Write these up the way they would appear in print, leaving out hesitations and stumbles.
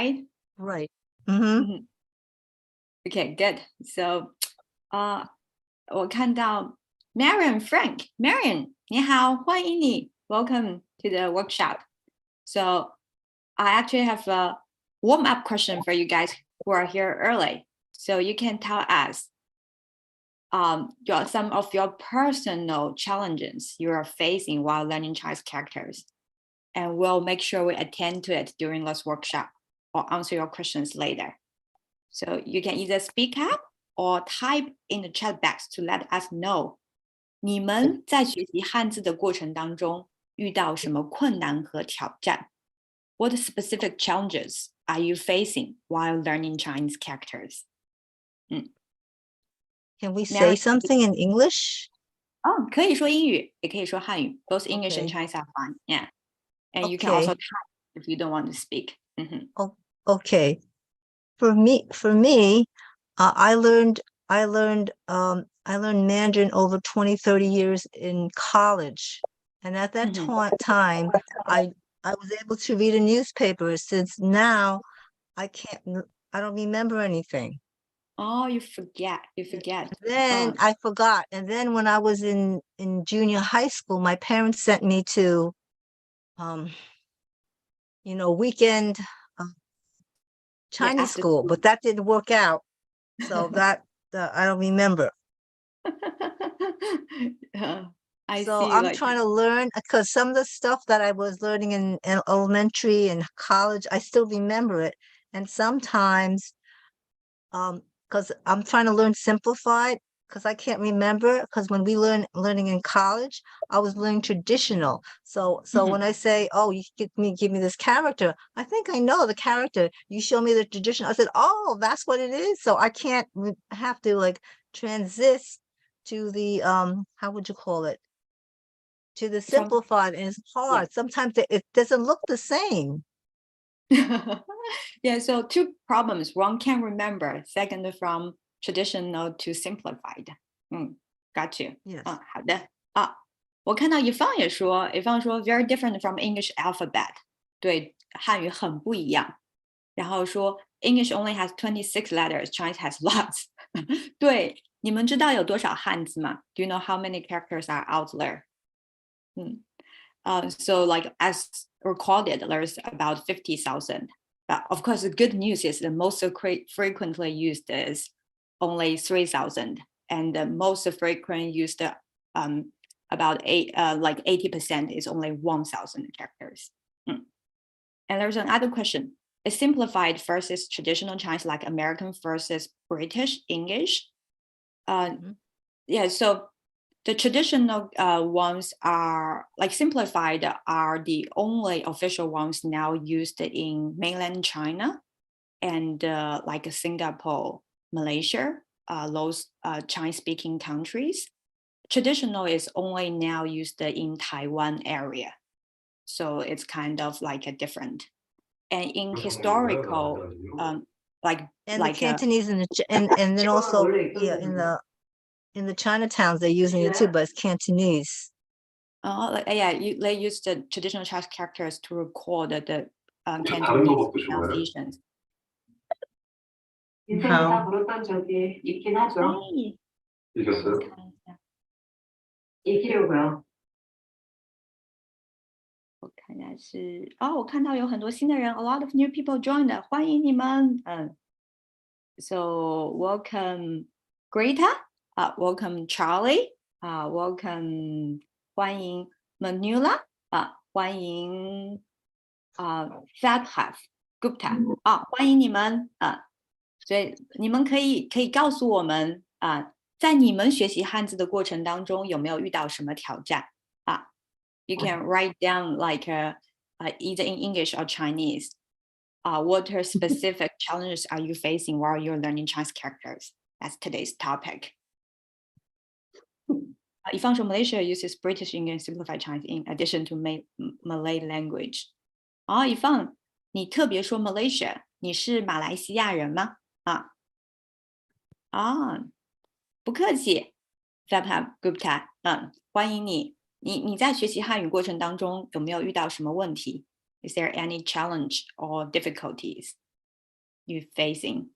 right? Right. Mm-hmm. Mhm. Okay, good. So, 我看到 Marion Frank. Marion, 你好，欢迎你. Welcome to the workshop. So, I actually have a warm-up question for you guys who are here early. So you can tell us some of your personal challenges you are facing while learning Chinese characters. And we'll make sure we attend to it during this workshop or answer your questions later. So you can either speak up or type in the chat box to let us know 你们在学习汉字的过程当中遇到什么困难和挑战 What specific challenges are you facing while learning Chinese characters? Can we say something in English? 可以说英语，也可以说汉语。Both English and Chinese are fine. Yeah. And you can also type if you don't want to speak. Oh, okay. For me, I learned Mandarin over 20, 30 years in college. And at that time, I was able to read a newspaper. Since now I don't remember anything. Oh, you forget. Then I forgot. And then when I was in junior high school, my parents sent me to weekend Chinese school, but that didn't work out. So that I don't remember. I'm trying to learn because some of the stuff that I was learning in elementary and college, I still remember it. And sometimes, because I'm trying to learn simplified, because I can't remember. Because when we learning in college, I was learning traditional. So when I say, "Oh, you give me this character," I think I know the character. You show me the tradition. I said, "Oh, that's what it is." So I can't have to like transit to the how would you call it? To the simplified, and it's hard. Yeah. Sometimes it doesn't look the same. Yeah, so two problems. One can't remember. Second, from traditional to simplified. Got you. Yes. 好的我看到以放也说 very different from English alphabet. 对，汉语很不一样。然后说 English only has 26 letters, Chinese has lots. 对，你们知道有多少汉字吗？ Do you know how many characters are out there? So like as recorded, there's about 50,000. But of course, the good news is the most frequently used is only 3,000, and the most frequent used about 80% is only 1,000 characters. And there's another question: is simplified versus traditional Chinese like American versus British English? Yeah, so the traditional ones are like simplified are the only official ones now used in mainland China and like Singapore, Malaysia, those Chinese speaking countries. Traditional is only now used in Taiwan area. So it's kind of like a different. And in historical, like the Cantonese and then also in the Chinatowns, they're using it too, but it's Cantonese. They use the traditional Chinese characters to record the Cantonese pronunciations. 이기려고요. 我看一下是我看到有很多新的人 ，a lot of new people joined， 欢迎你们。So welcome Greta, welcome Charlie, welcome 欢迎 Manula, 欢迎Fabhaf Gupta 欢迎你们所以你们可以告诉我们在你们学习汉字的过程当中有没有遇到什么挑战You can write down like either in English or Chinese. What are specific challenges are you facing while you're learning Chinese characters? That's today's topic. 以方说 Malaysia uses British English simplified Chinese in addition to Malay language. 以方你特别说 Malaysia, 你是马来西亚人吗？不客气 Fabhab Gupta, 欢迎你。你在学习汉语过程当中有没有遇到什么问题 Is there any challenge or difficulties you facing?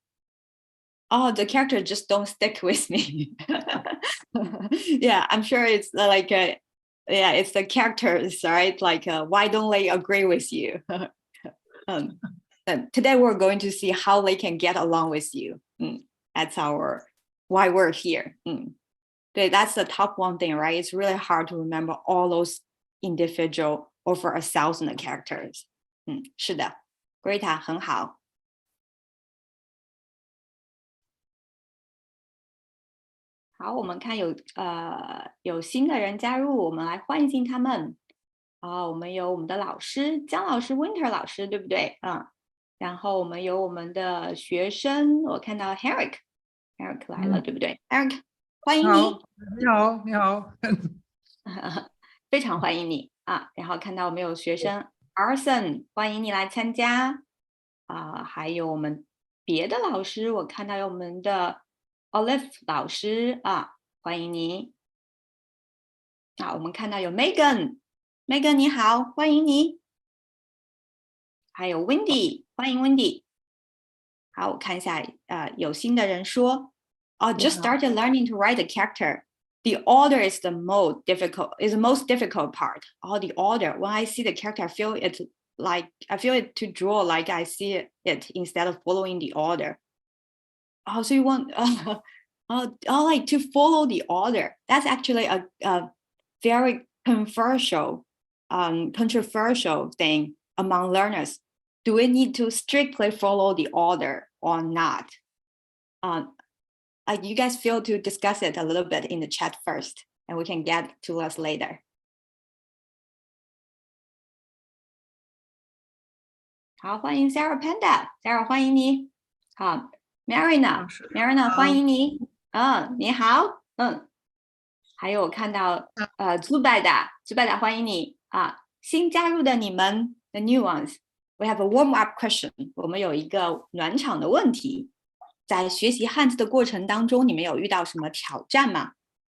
Oh, the character just don't stick with me. Yeah, I'm sure it's like yeah, it's the characters, right? Like why don't they agree with you? Today we're going to see how they can get along with you. That's our why we're here. 对, that's the top one thing, right? It's really hard to remember all those individual over 1,000 characters. 是的 Greta 很好。好，我们看有新的人加入，我们来欢迎他们。我们有我们的老师姜老师 Winter 老师，对不对？然后我们有我们的学生，我看到 Eric 来了，对不对 ？Eric 欢迎你。你好。非常欢迎你啊！然后看到我们有学生 Arson， 欢迎你来参加还有我们别的老师，我看到有我们的 Olive 老师欢迎你。我们看到有 Megan 你好，欢迎你。还有 Wendy， 欢迎 Wendy。好，我看一下有新的人说just started learning to write a character. The order is the most difficult part. The order. When I see the character, I feel it to draw like I see it instead of following the order. So you want like to follow the order. That's actually a very controversial thing among learners. Do we need to strictly follow the order or not? You guys feel to discuss it a little bit in the chat first, and we can get to us later. 好，欢迎 Sarah Panda，Sarah 欢迎你。好 ，Marina 欢迎你。你好。还有我看到Zubeda 欢迎你新加入的你们 the new ones. We have a warm-up question. 我们有一个暖场的问题。在学习汉字的过程当中，你们有遇到什么挑战吗？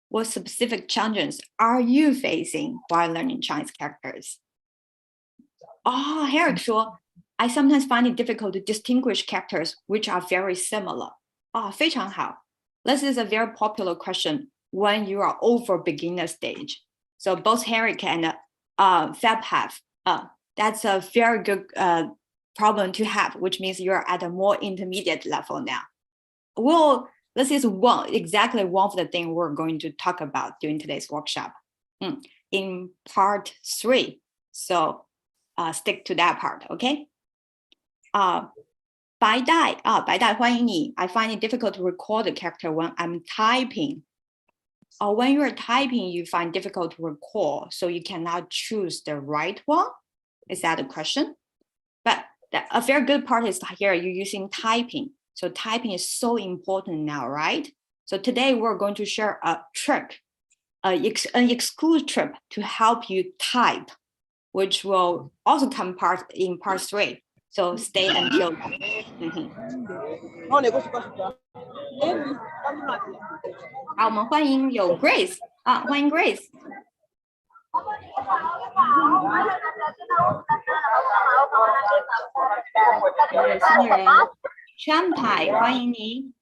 What specific challenges are you facing while learning Chinese characters? Eric 说 I sometimes find it difficult to distinguish characters which are very similar. 非常好。This is a very popular question when you are over beginner stage. So both Eric and Fab have. That's a very good problem to have, which means you're at a more intermediate level now. Well, this is exactly one of the things we're going to talk about during today's workshop in part 3. So stick to that part, okay? 白带欢迎你。I find it difficult to record the character when I'm typing. When you're typing, you find difficult to recall, so you cannot choose the right one. Is that a question? But a very good part is here you're using typing. So typing is so important now, right? So today we're going to share a trick, an exclusive trick to help you type, which will also come in part 3. So stay until. 好，我们欢迎有 Grace 欢迎 Grace。有新人 Champai 欢迎你。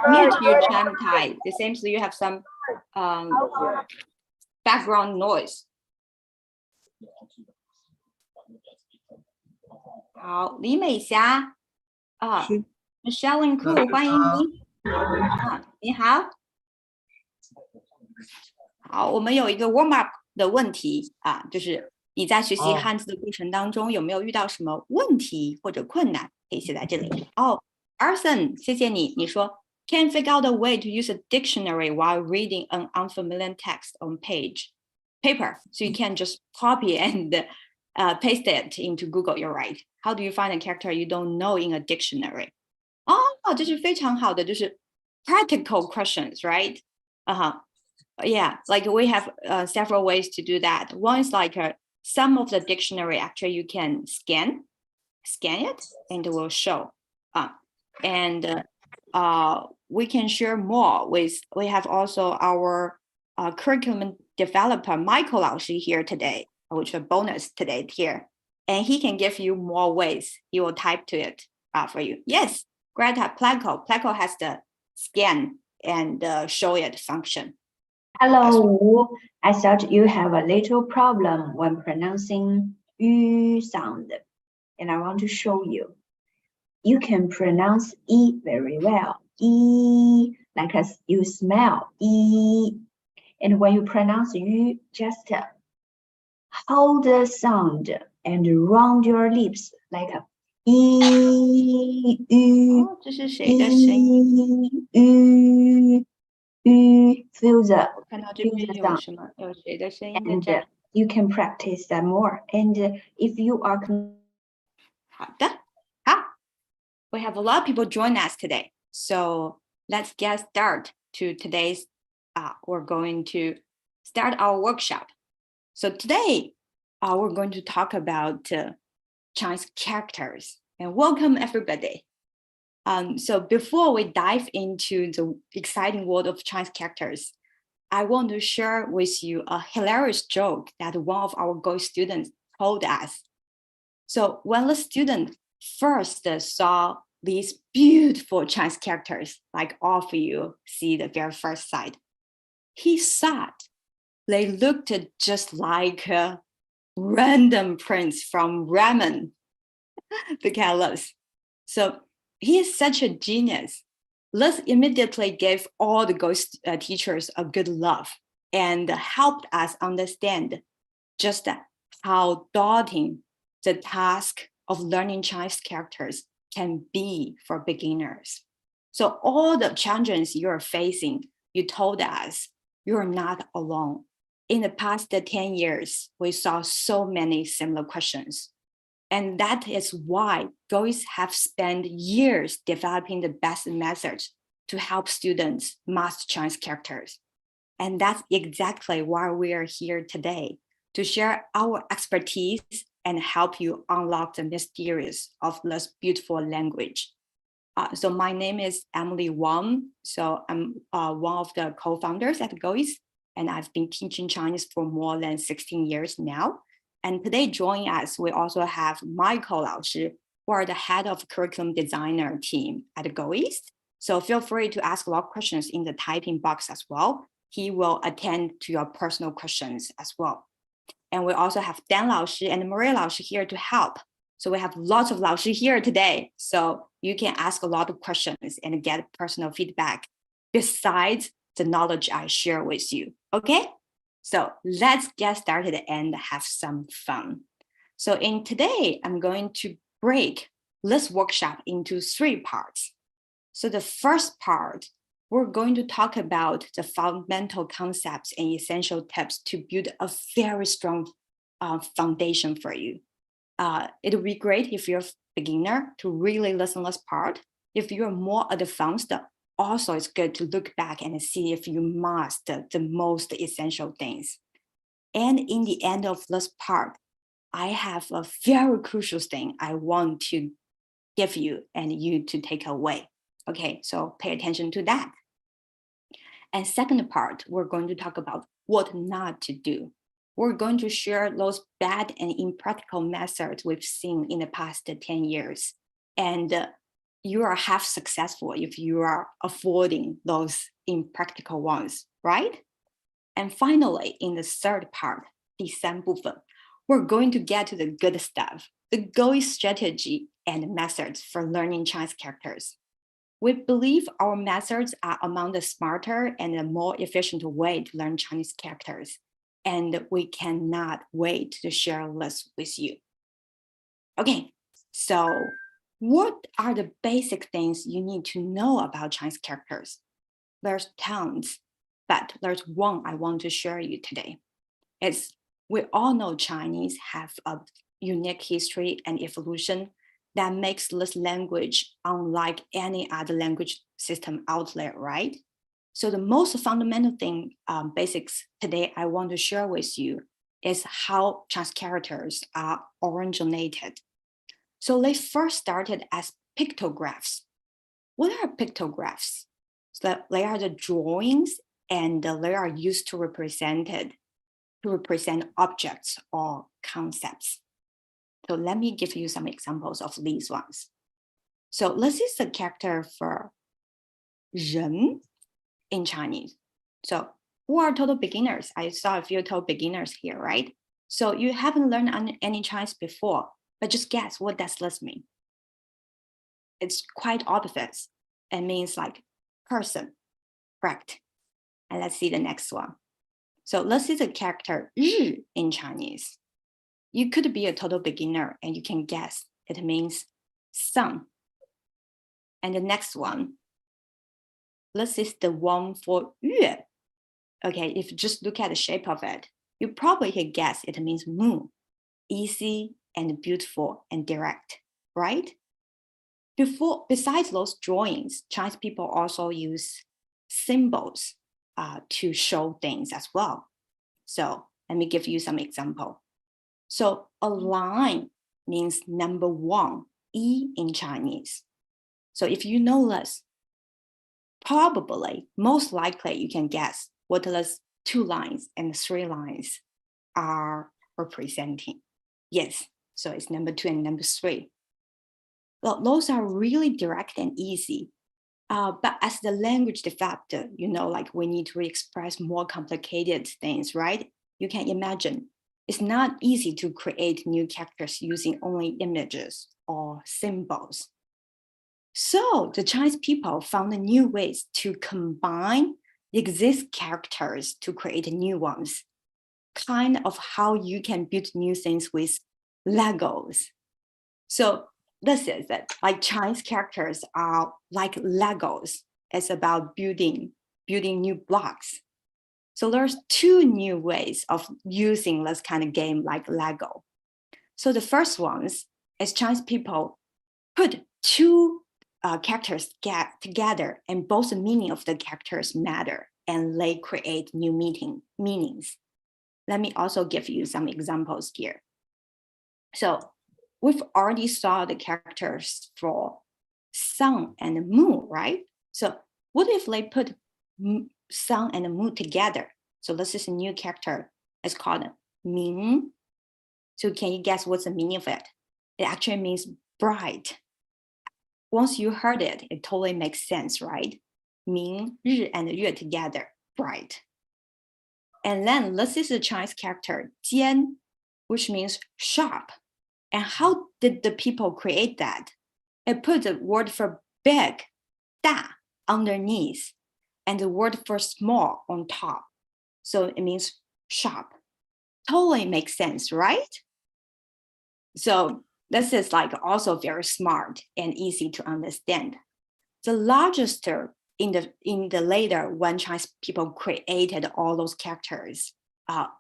Mute you, Champai. It seems you have some background noise. 好，李美霞Michelle Cool 欢迎你。你好。好，我们有一个 warm-up 的问题就是你在学习汉字的过程当中有没有遇到什么问题或者困难？可以写在这里。Arson 谢谢你。你说 Can figure out a way to use a dictionary while reading an unfamiliar text on paper, so you can just copy and paste it into Google. You're right. How do you find a character you don't know in a dictionary? 这是非常好的，就是 practical questions, right? Yeah, like we have several ways to do that. One is like some of the dictionary actually you can scan it and it will show. And we can share more with. We have also our curriculum developer Michael 老师 here today. which is a bonus today here. And he can give you more ways. He will type to it for you. Yes, Greta, Pleco. Pleco has the scan and show it function. Hello, I thought you have a little problem when pronouncing ü sound, and I want to show you. You can pronounce E very well. E, like as you smell, E. And when you pronounce ü, just hold the sound and round your lips like a E, ü, 这是谁的声音？ ü, ü, feel the 我看到这边有什么？有谁的声音在这儿？ you can practice that more. And if you are 好的，好。We have a lot of people join us today. So let's get started to today's, we're going to start our workshop. So today, we're going to talk about Chinese characters, and welcome everybody. So before we dive into the exciting world of Chinese characters, I want to share with you a hilarious joke that one of our GoEast students told us. So when the student first saw these beautiful Chinese characters, like all of you see the very first sight, he thought they looked just like a random prince from ramen, the catalyst. So he is such a genius. Let's immediately gave all the GoEast teachers a good love and helped us understand just how daunting the task of learning Chinese characters can be for beginners. So all the challenges you're facing, you told us you're not alone. In the past 10 years, we saw so many similar questions. And that is why GoEast have spent years developing the best methods to help students master Chinese characters. And that's exactly why we are here today, to share our expertise and help you unlock the mysteries of this beautiful language. So my name is Emily Wang. So I'm one of the co-founders at GoEast, and I've been teaching Chinese for more than 16 years now. And today joining us, we also have Michael Lao Shi, who are the head of curriculum designer team at GoEast. So feel free to ask a lot of questions in the typing box as well. He will attend to your personal questions as well. And we also have Dan Lao Shi and Maria Lao Shi here to help. So we have lots of Lao Shi here today. So you can ask a lot of questions and get personal feedback besides the knowledge I share with you, okay? So let's get started and have some fun. So in today, I'm going to break this workshop into 3 parts. So the first part, we're going to talk about the fundamental concepts and essential tips to build a very strong foundation for you. It would be great if you're a beginner to really listen this part. If you're more advanced, also it's good to look back and see if you master the most essential things. And in the end of this part, I have a very crucial thing I want to give you and you to take away. Okay, so pay attention to that. And second part, we're going to talk about what not to do. We're going to share those bad and impractical methods we've seen in the past 10 years. And you are half successful if you are avoiding those impractical ones, right? And finally, in the third part, 第三部分, we're going to get to the good stuff, the GoEast strategy and methods for learning Chinese characters. We believe our methods are among the smarter and the more efficient way to learn Chinese characters. And we cannot wait to share this with you. Okay, so what are the basic things you need to know about Chinese characters? There's tons, but there's one I want to share you today. We all know Chinese have a unique history and evolution that makes this language unlike any other language system out there, right? So the most fundamental thing, basics today I want to share with you is how Chinese characters are originated. So they first started as pictographs. What are pictographs? So they are the drawings and they are used to represent to represent objects or concepts. So let me give you some examples of these ones. So this is the character for 人 in Chinese. So who are total beginners? I saw a few total beginners here, right? So you haven't learned any Chinese before, but just guess, what does this mean? It's quite obvious. It means like person, correct? And let's see the next one. So this is a character 日 in Chinese. You could be a total beginner and you can guess it means sun. And the next one, this is the one for 月. Okay, if you just look at the shape of it, you probably can guess it means moon, easy and beautiful and direct, right? Besides those drawings, Chinese people also use symbols to show things as well. So let me give you some example. So a line means number 1, 一 in Chinese. So if you know this, probably, most likely you can guess what those 2 lines and 3 lines are representing. Yes, so it's number 2 and number 3. Well, those are really direct and easy. But as the language developed, like we need to express more complicated things, right? You can imagine it's not easy to create new characters using only images or symbols. So the Chinese people found new ways to combine the existing characters to create new ones, kind of how you can build new things with Legos. So this is it, like Chinese characters are like Legos. It's about building new blocks. So there's 2 new ways of using this kind of game like Lego. So the first ones is Chinese people put 2 characters together and both the meaning of the characters matter and they create new meanings. Let me also give you some examples here. So we've already saw the characters for sun and moon, right? So what if they put sun and moon together? So this is a new character. It's called Ming. So can you guess what's the meaning of it? It actually means bright. Once you heard it, it totally makes sense, right? Ming, 日 and 月 together, bright. And then this is a Chinese character, 尖, which means sharp. And how did the people create that? It put the word for big, 大, underneath, and the word for small on top. So it means sharp. Totally makes sense, right? So this is like also very smart and easy to understand. The largest in the later when Chinese people created all those characters,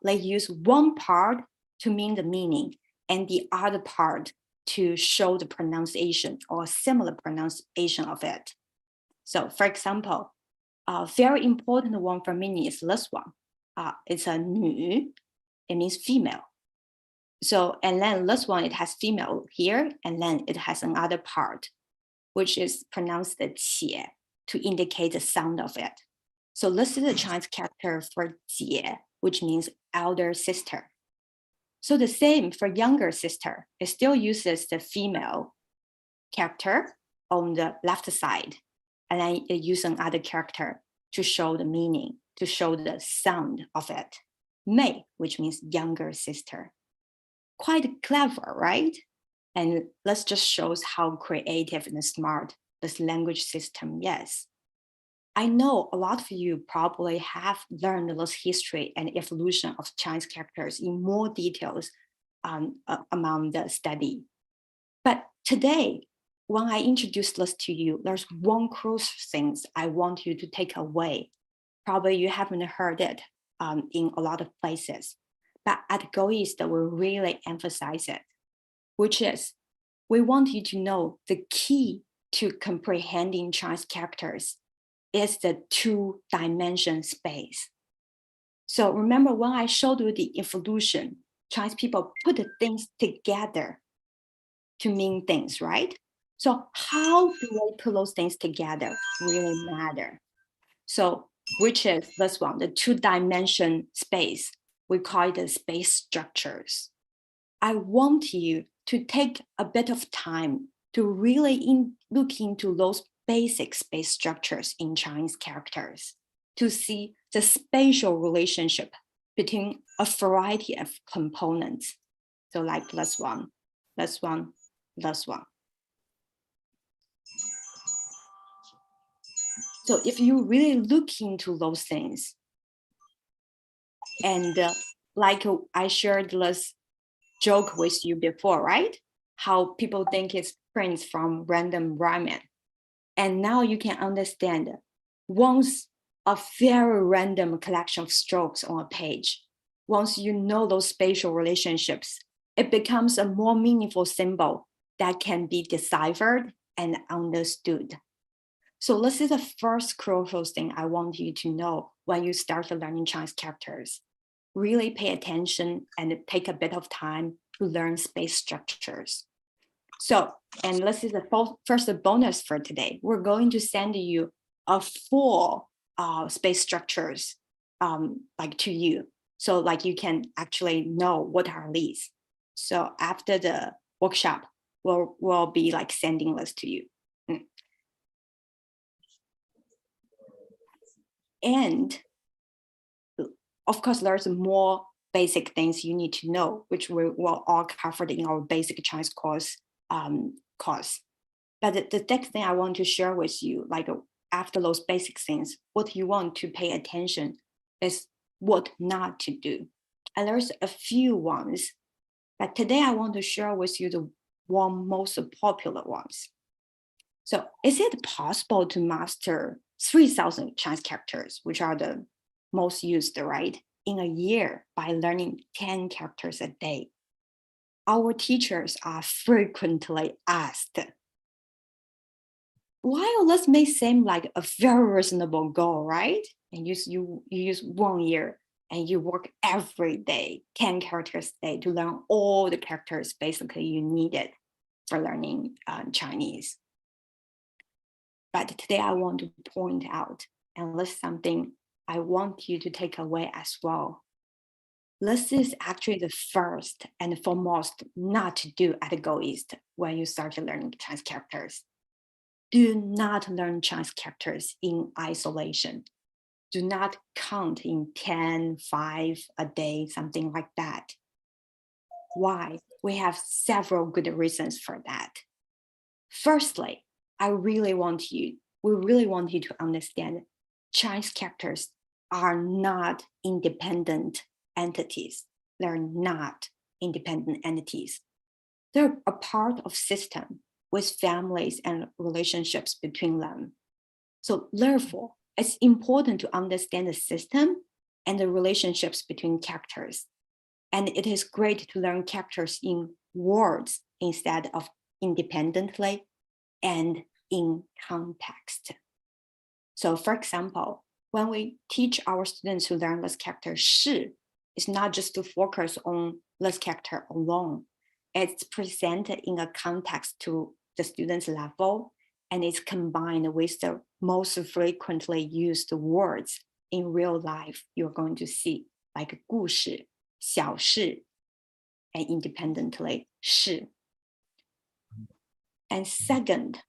they use one part to mean the meaning and the other part to show the pronunciation or similar pronunciation of it. So for example, a very important one for me is this one. It's a 女, it means female. So, and then this one, it has female here, and then it has another part, which is pronounced the 姐 to indicate the sound of it. So this is a Chinese character for 姐, which means elder sister. So the same for younger sister, it still uses the female character on the left side, and then it uses another character to show the meaning, to show the sound of it. 妹, which means younger sister. Quite clever, right? And this just shows how creative and smart this language system is. I know a lot of you probably have learned this history and evolution of Chinese characters in more details among the study. But today, when I introduce this to you, there's one crucial thing I want you to take away. Probably you haven't heard it in a lot of places. But at GoEast, we really emphasize it, which is we want you to know the key to comprehending Chinese characters is the 2-dimension space. So remember when I showed you the evolution, Chinese people put the things together to mean things, right? So how do they put those things together really matter? So which is this one, the 2-dimension space, we call it the space structures. I want you to take a bit of time to really look into those basic space structures in Chinese characters to see the spatial relationship between a variety of components. So like +1, +1, +1. So if you really look into those things, and like I shared this joke with you before, right? How people think it's prints from random ramen. And now you can understand once a very random collection of strokes on a page, once you know those spatial relationships, it becomes a more meaningful symbol that can be deciphered and understood. So this is the first crucial thing I want you to know when you start learning Chinese characters. Really pay attention and take a bit of time to learn space structures. So, and this is the first bonus for today. We're going to send you a full space structures like to you. So like you can actually know what are these. So after the workshop, we'll be like sending this to you. And of course, there's more basic things you need to know, which we will all covered in our basic Chinese course. But the next thing I want to share with you, like after those basic things, what you want to pay attention is what not to do. And there's a few ones, but today I want to share with you the most popular ones. So is it possible to master 3,000 Chinese characters, which are the most used, right, in a year by learning 10 characters a day? Our teachers are frequently asked. While this may seem like a very reasonable goal, right? And you use 1 year and you work every day, 10 characters a day to learn all the characters basically you needed for learning Chinese. But today I want to point out, and this is something I want you to take away as well. This is actually the first and foremost not to do at GoEast when you start learning Chinese characters. Do not learn Chinese characters in isolation. Do not count in 10, 5 a day, something like that. Why? We have several good reasons for that. Firstly, we really want you to understand Chinese characters are not independent entities. They're not independent entities. They're a part of system with families and relationships between them. So therefore, it's important to understand the system and the relationships between characters. And it is great to learn characters in words instead of independently and in context. So for example, when we teach our students to learn this character shi, it's not just to focus on this character alone. It's presented in a context to the student's level, and it's combined with the most frequently used words in real life you're going to see, like 故事, 小事, and independently 事. And second,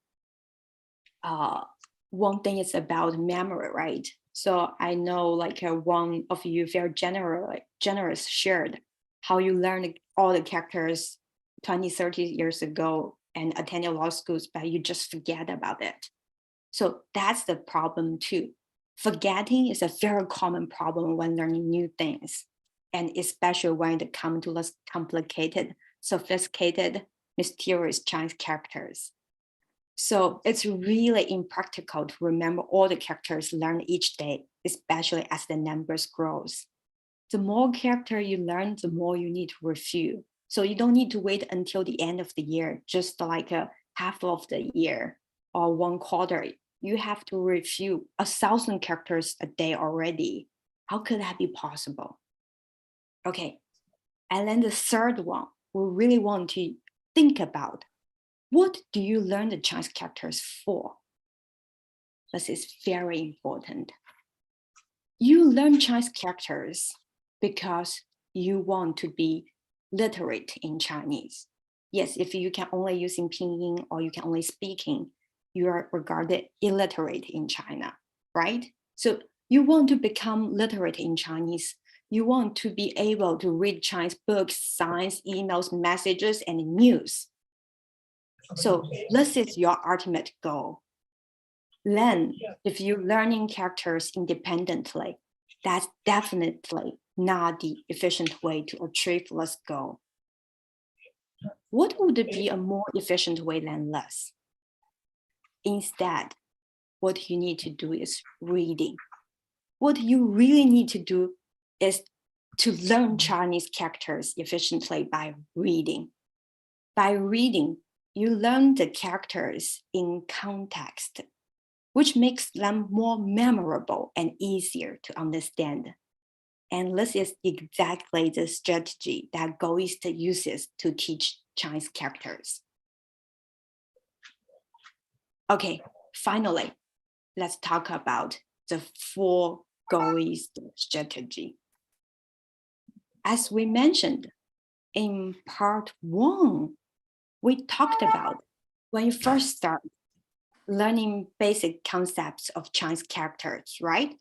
one thing is about memory, right? So I know like one of you very generous shared how you learned all the characters 20, 30 years ago and attended law schools, but you just forget about it. So that's the problem too. Forgetting is a very common problem when learning new things, and especially when it comes to less complicated, sophisticated, mysterious Chinese characters. So it's really impractical to remember all the characters learned each day, especially as the numbers grows. The more character you learn, the more you need to review. So you don't need to wait until the end of the year, just like a half of the year or 1 quarter. You have to review 1,000 characters a day already. How could that be possible? Okay, and then the third one, we really want to think about, what do you learn the Chinese characters for? This is very important. You learn Chinese characters because you want to be literate in Chinese. Yes, if you can only using pinyin or you can only speaking, you are regarded illiterate in China, right? So you want to become literate in Chinese. You want to be able to read Chinese books, signs, emails, messages, and news. So this is your ultimate goal. Then, if you're learning characters independently, that's definitely not the efficient way to achieve this goal. What would be a more efficient way than this? Instead, what you need to do is reading. What you really need to do is to learn Chinese characters efficiently by reading. By reading, you learn the characters in context, which makes them more memorable and easier to understand. And this is exactly the strategy that GoEast uses to teach Chinese characters. Okay, finally, let's talk about the 4 GoEast strategy. As we mentioned in part 1, we talked about when you first start learning basic concepts of Chinese characters, right?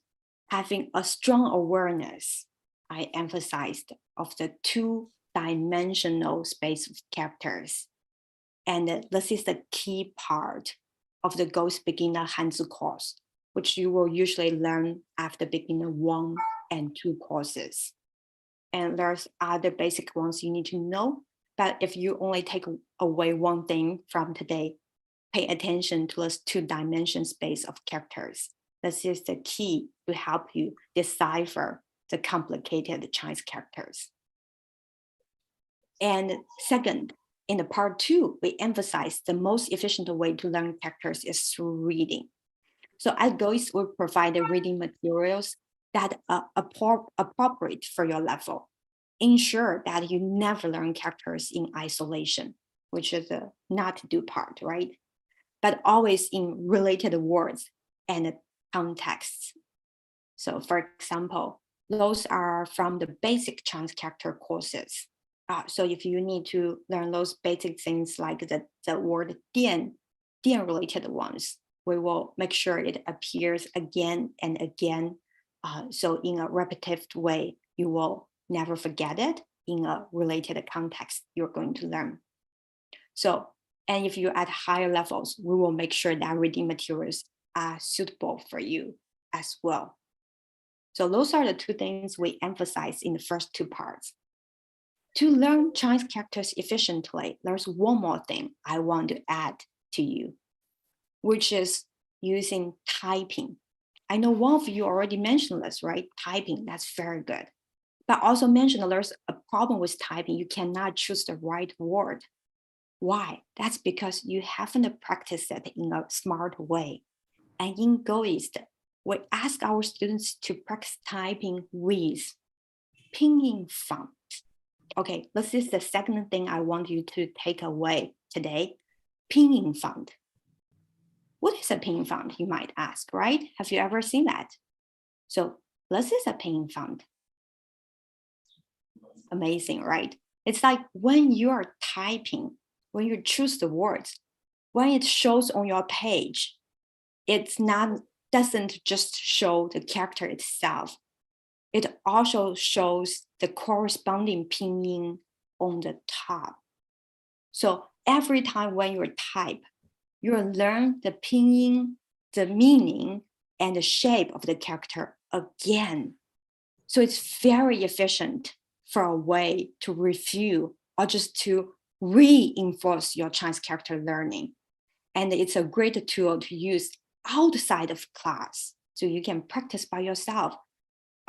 Having a strong awareness, I emphasized, of the 2-dimensional space of characters. And this is the key part of the GoEast Beginner Hanzi course, which you will usually learn after Beginner 1 and 2 courses. And there's other basic ones you need to know, but if you only take away one thing from today, pay attention to this 2-dimension space of characters. This is the key to help you decipher the complicated Chinese characters. And second, in the part 2, we emphasize the most efficient way to learn characters is through reading. So at GoEast, we provide the reading materials that are appropriate for your level. Ensure that you never learn characters in isolation, which is the not to do part, right? But always in related words and contexts. So for example, those are from the basic Chinese character courses. So if you need to learn those basic things like the word 店 related ones, we will make sure it appears again and again. So in a repetitive way, you will never forget it in a related context you're going to learn. So, and if you're at higher levels, we will make sure that reading materials are suitable for you as well. So those are the 2 things we emphasize in the first 2 parts. To learn Chinese characters efficiently, there's one more thing I want to add to you, which is using typing. I know one of you already mentioned this, right? Typing, that's very good. But also mentioned there's a problem with typing. You cannot choose the right word. Why? That's because you haven't practiced it in a smart way. And in GoEast, we ask our students to practice typing with pinyin font. Okay, this is the second thing I want you to take away today, pinyin font. What is a pinyin font, you might ask, right? Have you ever seen that? So this is a pinyin font. Amazing, right? It's like when you are typing, when you choose the words, when it shows on your page, doesn't just show the character itself. It also shows the corresponding pinyin on the top. So every time when you type, you learn the pinyin, the meaning, and the shape of the character again. So it's very efficient for a way to review or just to reinforce your Chinese character learning. And it's a great tool to use outside of class. So you can practice by yourself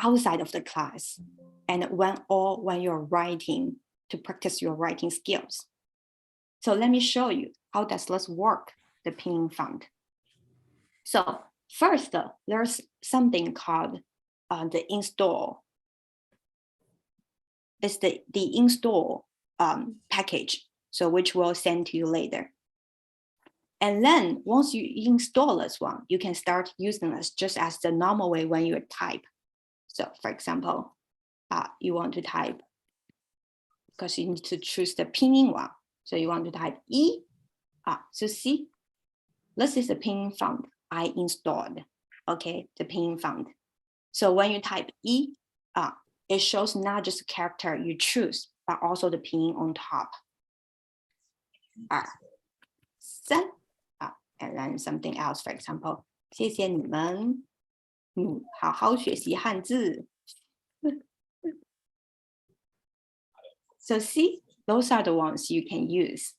outside of the class and when you're writing to practice your writing skills. So let me show you how does this work, the pinyin font. So first, there's something called the install. It's the install package, so which we'll send to you later. And then once you install this one, you can start using this just as the normal way when you type. So for example, you want to type because you need to choose the pinyin one. So you want to type E. So see, this is the pinyin font I installed. Okay, the pinyin font. So when you type E, it shows not just the character you choose, but also the pinyin on top. 2、3 and then something else, for example, 谢谢你们，好好学习汉字。So see, those are the ones you can use.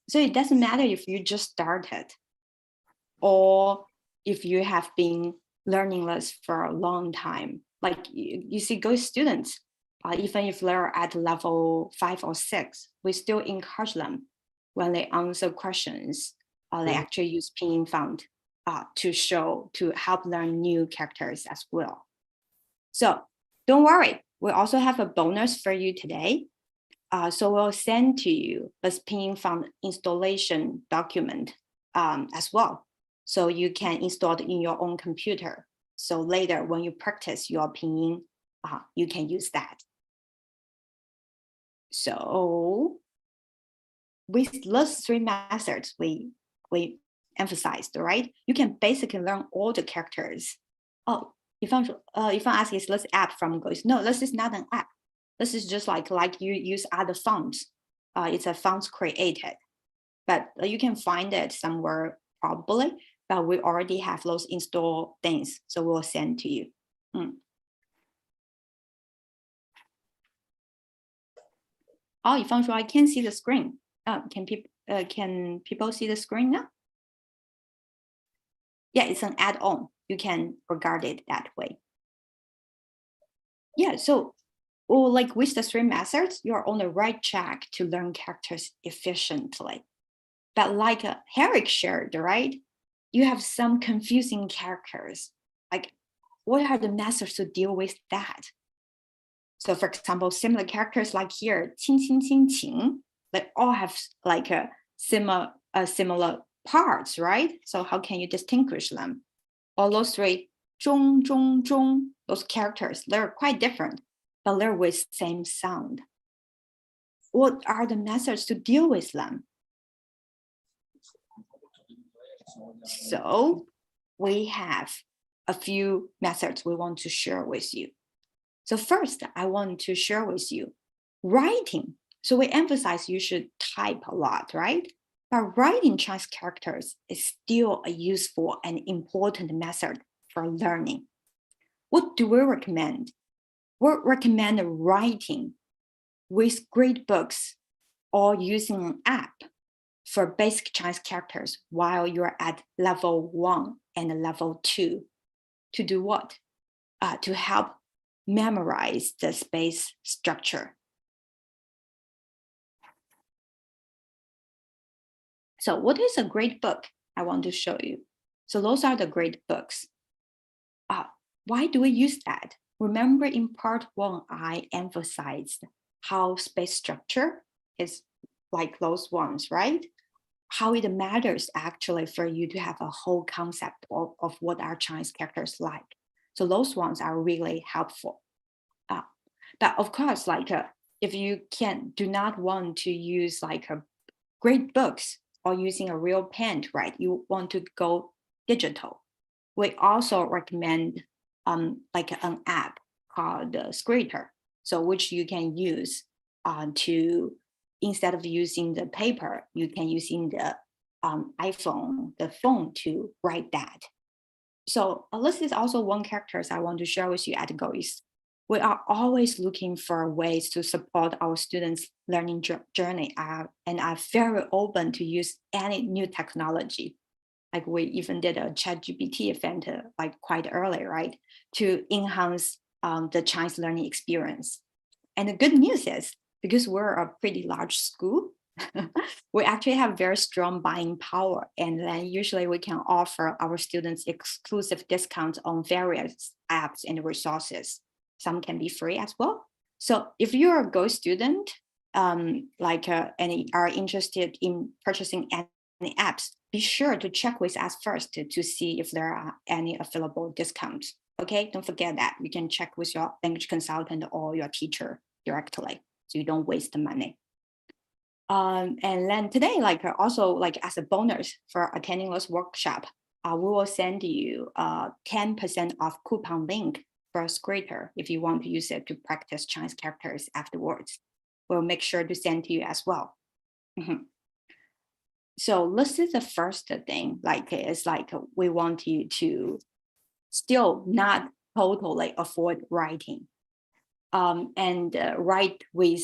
So it doesn't matter if you just started or if you have been learning this for a long time. Like you see, GoEast students, even if they're at level 5 or 6, we still encourage them when they answer questions, they actually use pinyin font to help learn new characters as well. So don't worry, we also have a bonus for you today. So we'll send to you this pinyin font installation document as well. So you can install it in your own computer. So later when you practice your pinyin, you can use that. So with those 3 methods we emphasized, right? You can basically learn all the characters. Oh, if I ask is this app from GoEast? No, this is not an app. This is just like you use other fonts. It's a font created, but you can find it somewhere probably, but we already have those installed things. So we'll send to you. Oh, 比方说 I can't see the screen. Can people see the screen now? Yeah, it's an add-on. You can regard it that way. Yeah, so like with the 3 methods, you're on the right track to learn characters efficiently. But like Herrick shared, right? You have some confusing characters. Like, what are the methods to deal with that? So for example, similar characters like here, 亲亲亲情, they all have like a similar parts, right? So how can you distinguish them? All those 3, 中中中, those characters, they're quite different, but they're with same sound. What are the methods to deal with them? So we have a few methods we want to share with you. So first, I want to share with you writing. So we emphasize you should type a lot, right? But writing Chinese characters is still a useful and important method for learning. What do we recommend? We recommend writing with great books or using an app for basic Chinese characters while you're at level 1 and level 2. To do what? To help memorize the space structure. So what is a great book? I want to show you. So those are the great books. Why do we use that? Remember in part 1, I emphasized how space structure is like those ones, right? How it matters actually for you to have a whole concept of what are Chinese characters like. So those ones are really helpful. But of course, like if you do not want to use like great books or using a real pen, right? You want to go digital. We also recommend like an app called Scritter, so which you can use to, instead of using the paper, you can using the iPhone, the phone to write that. So this is also one characters I want to share with you at GoEast. We are always looking for ways to support our students' learning journey and are very open to use any new technology. Like we even did a ChatGPT event like quite early, right? To enhance the Chinese learning experience. And the good news is, because we're a pretty large school, we actually have very strong buying power. And then usually we can offer our students exclusive discounts on various apps and resources. Some can be free as well. So if you're a Go student, and are interested in purchasing any apps, be sure to check with us first to see if there are any available discounts. Okay, don't forget that. You can check with your language consultant or your teacher directly. so you don't waste the money. And then today, also as a bonus for attending this workshop, we will send you a 10% off coupon link for a grader if you want to use it to practice Chinese characters afterwards. We'll make sure to send to you as well. So this is the first thing, we want you to still not totally avoid writing, and write with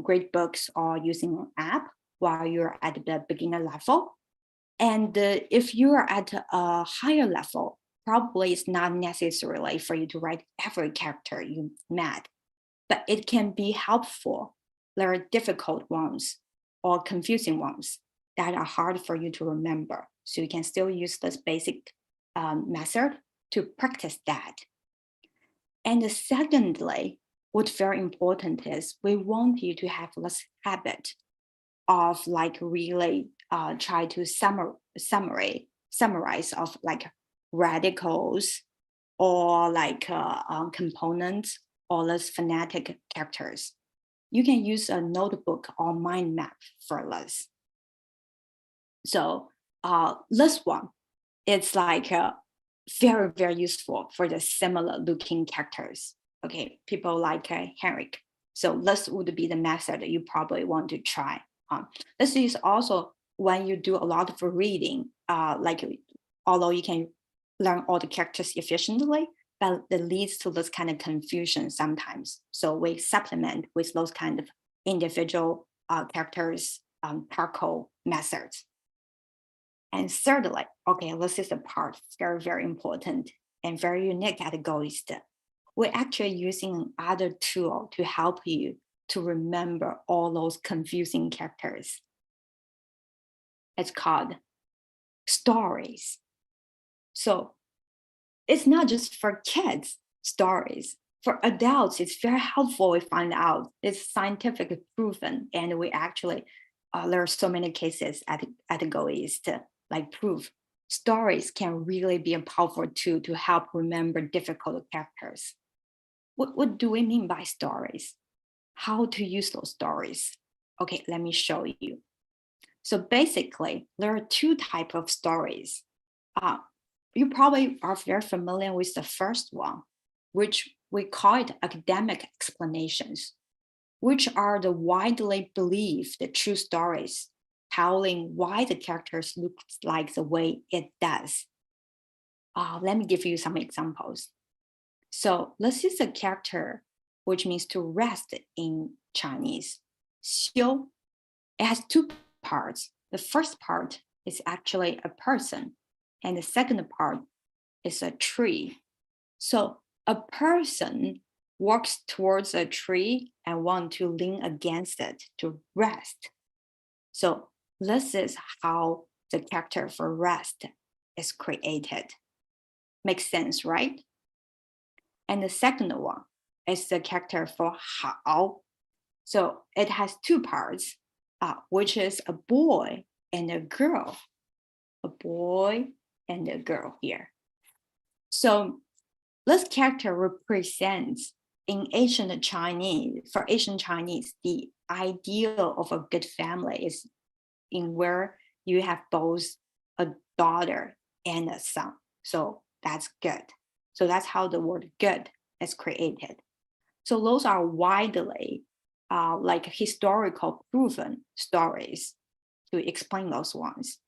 great books or using an app while you're at the beginner level. And if you're at a higher level, probably it's not necessarily for you to write every character you met, but it can be helpful. There are difficult ones or confusing ones that are hard for you to remember. So you can still use this basic method to practice that. And secondly, what's very important is we want you to have this habit of really try to summarize of radicals or components or less phonetic characters. You can use a notebook or mind map for this. So this one, it's very, very useful for the similar looking characters. Okay, people like Henrik. So this would be the method that you probably want to try. This is also when you do a lot of reading, although you can learn all the characters efficiently, but it leads to this kind of confusion sometimes. So we supplement with those kind of individual characters, charcoal methods. And thirdly, okay, this is the part very, very important and very unique at GoEast. We're actually using another tool to help you to remember all those confusing characters. It's called stories. So it's not just for kids, stories. For adults, it's very helpful. We find out it's scientifically proven, and we actually there are so many cases at GoEast prove stories can really be a powerful tool to help remember difficult characters. What do we mean by stories? How to use those stories? Okay, let me show you. So basically, there are two types of stories. You probably are very familiar with the first one, which we call it academic explanations, which are the widely believed true stories telling why the characters look like the way it does. Let me give you some examples. So this is a character which means to rest in Chinese. 修. It has two parts. The first part is actually a person, and the second part is a tree. So a person walks towards a tree and wants to lean against it to rest. So this is how the character for rest is created. Makes sense, right? And the second one is the character for 好. So it has two parts, which is a boy and a girl. A boy and a girl here. So this character represents in ancient Chinese, for Asian Chinese, the ideal of a good family is in where you have both a daughter and a son. So that's good. So that's how the word good is created. So those are widely historical proven stories to explain those ones.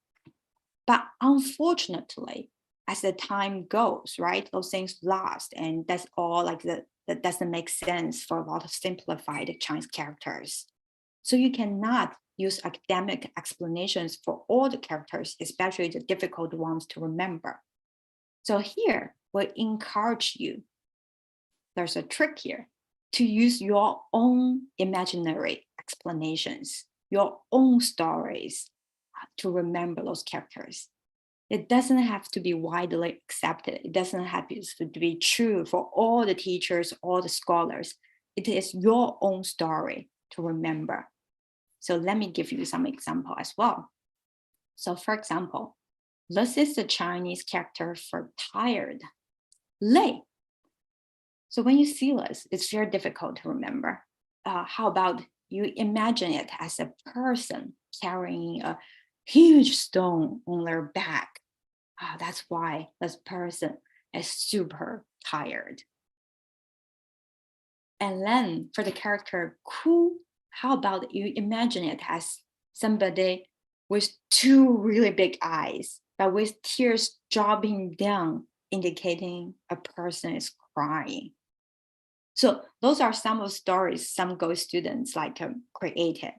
But unfortunately, as the time goes, right, those things lost, and that's all that doesn't make sense for a lot of simplified Chinese characters. So you cannot use academic explanations for all the characters, especially the difficult ones to remember. So here, we encourage you, there's a trick here, to use your own imaginary explanations, your own stories to remember those characters. It doesn't have to be widely accepted. It doesn't have to be true for all the teachers, all the scholars. It is your own story to remember. So let me give you some example as well. So for example, this is the Chinese character for tired, 累. So when you see this, it's very difficult to remember. how about you imagine it as a person carrying a huge stone on their back. That's why this person is super tired. And then for the character ku, how about you imagine it as somebody with two really big eyes, but with tears dropping down, indicating a person is crying. So those are some of the stories some Go students created.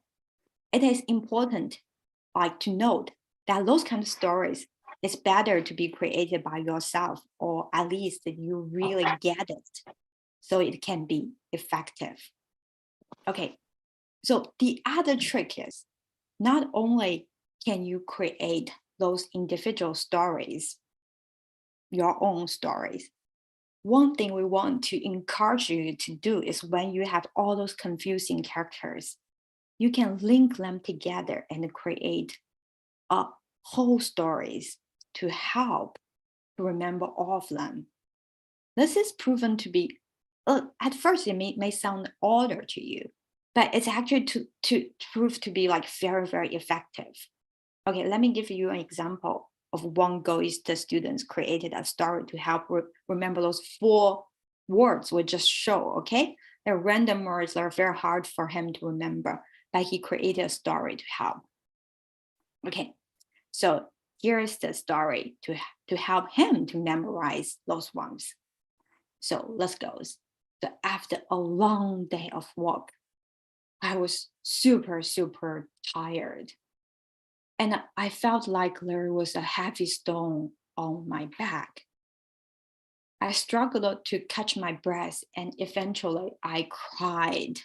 It is important to note that those kind of stories, it's better to be created by yourself, or at least you really get it, so it can be effective. Okay, so the other trick is not only can you create those individual stories, your own stories, one thing we want to encourage you to do is when you have all those confusing characters, you can link them together and create a whole stories to help to remember all of them. This is proven to be, at first it may sound odder to you, but it's actually to prove to be very, very effective. Okay, let me give you an example of one GoEast students created a story to help remember those 4 words we just show, okay? They're random words that are very hard for him to remember, but he created a story to help. Okay, so here's the story to help him to memorize those ones. So let's go. So after a long day of work, I was super, super tired. And I felt like there was a heavy stone on my back. I struggled to catch my breath, and eventually I cried.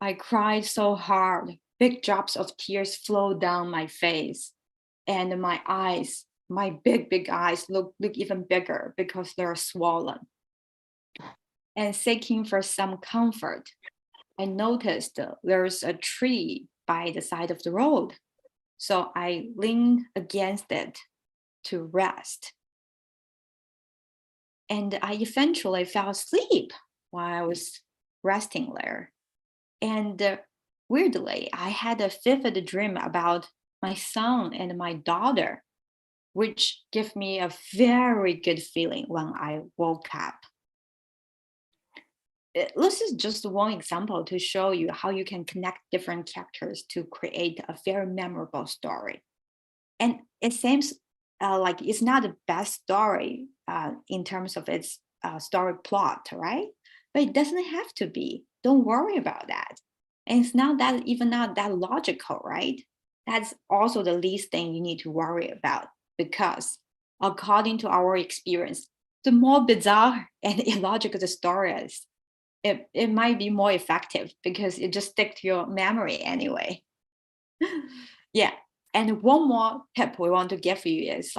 I cried so hard, big drops of tears flowed down my face, and my eyes, my big eyes look even bigger because they're swollen. And seeking for some comfort, I noticed there's a tree by the side of the road. So I leaned against it to rest. And I eventually fell asleep while I was resting there. And weirdly, I had a vivid dream about my son and my daughter, which gave me a very good feeling when I woke up. This is just one example to show you how you can connect different characters to create a very memorable story. And it seems like it's not the best story in terms of its story plot, right? But it doesn't have to be. Don't worry about that. And it's not that logical, right? That's also the least thing you need to worry about, because according to our experience, the more bizarre and illogical the story is, it might be more effective because it just sticks to your memory anyway. Yeah. And one more tip we want to give you is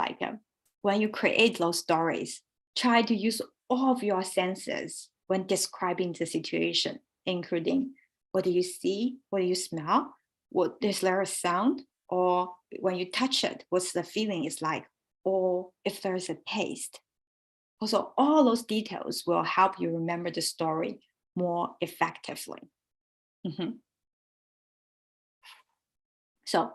when you create those stories, try to use all of your senses when describing the situation, including what do you see, what do you smell, what is there a sound, or when you touch it, what's the feeling is like, or if there's a taste. Also, all those details will help you remember the story more effectively. So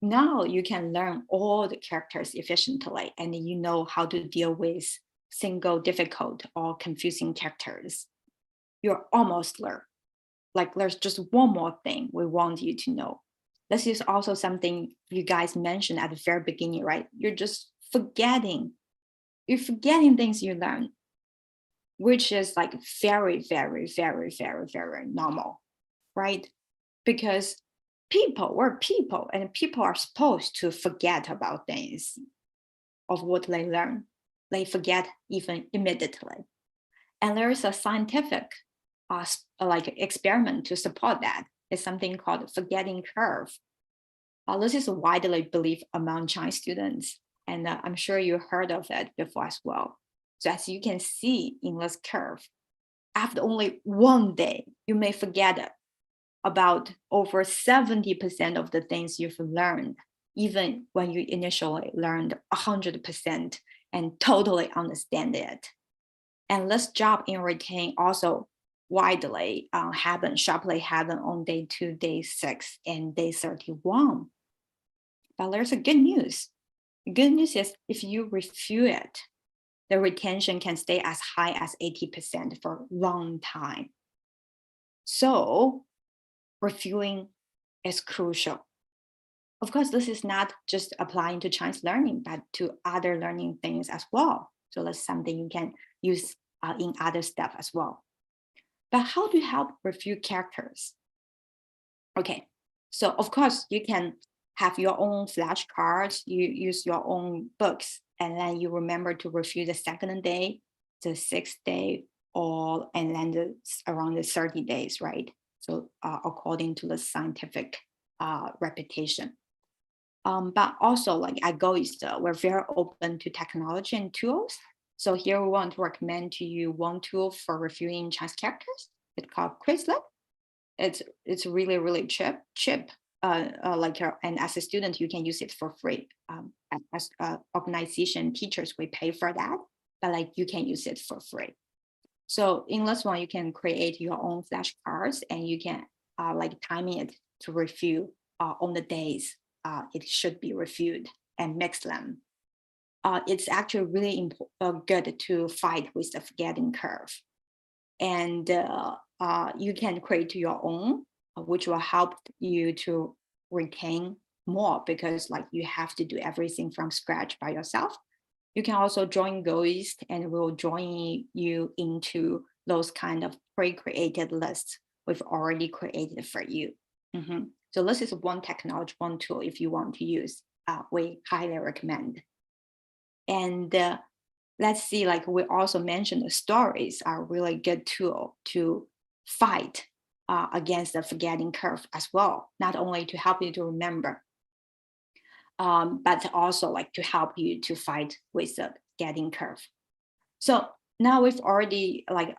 now you can learn all the characters efficiently, and you know how to deal with single difficult or confusing characters. You're almost there. There's just one more thing we want you to know. This is also something you guys mentioned at the very beginning, right? You're just forgetting. You're forgetting things you learned, which is very, very, very, very, very normal, right? Because we're people, and people are supposed to forget about things of what they learn. They forget even immediately. And there is a scientific experiment to support that. It's something called forgetting curve. This is widely believed among Chinese students, and I'm sure you heard of it before as well. So as you can see in this curve, after only one day, you may forget about over 70% of the things you've learned, even when you initially learned 100% and totally understand it. And this job in retain also widely sharply happen on day 2, day 6, and day 31. But there's a good news. The good news is if you review it, the retention can stay as high as 80% for a long time. So reviewing is crucial. Of course, this is not just applying to Chinese learning, but to other learning things as well. So that's something you can use in other stuff as well. But how do you help review characters? Okay, so of course you can have your own flashcards, you use your own books, and then you remember to review the 2nd day, the 6th day, and then around the 30 days, right? So according to the scientific reputation. But also like at GoEast, we're very open to technology and tools. So here we want to recommend to you one tool for reviewing Chinese characters. It's called Quizlet. It's really, really cheap. And as a student, you can use it for free. As organization, teachers, we pay for that, but like you can use it for free. So in this one, you can create your own flashcards and you can like timing it to review on the days it should be reviewed and mix them. It's actually really good to fight with the forgetting curve. And you can create your own, which will help you to retain more because like you have to do everything from scratch by yourself. You can also join GoEast and we'll join you into those kind of pre-created lists we've already created for you. So this is one technology, one tool if you want to use, we highly recommend. And let's see, like we also mentioned, the stories are a really good tool to fight against the forgetting curve as well, not only to help you to remember, but also like to help you to fight with the forgetting curve. So now we've already like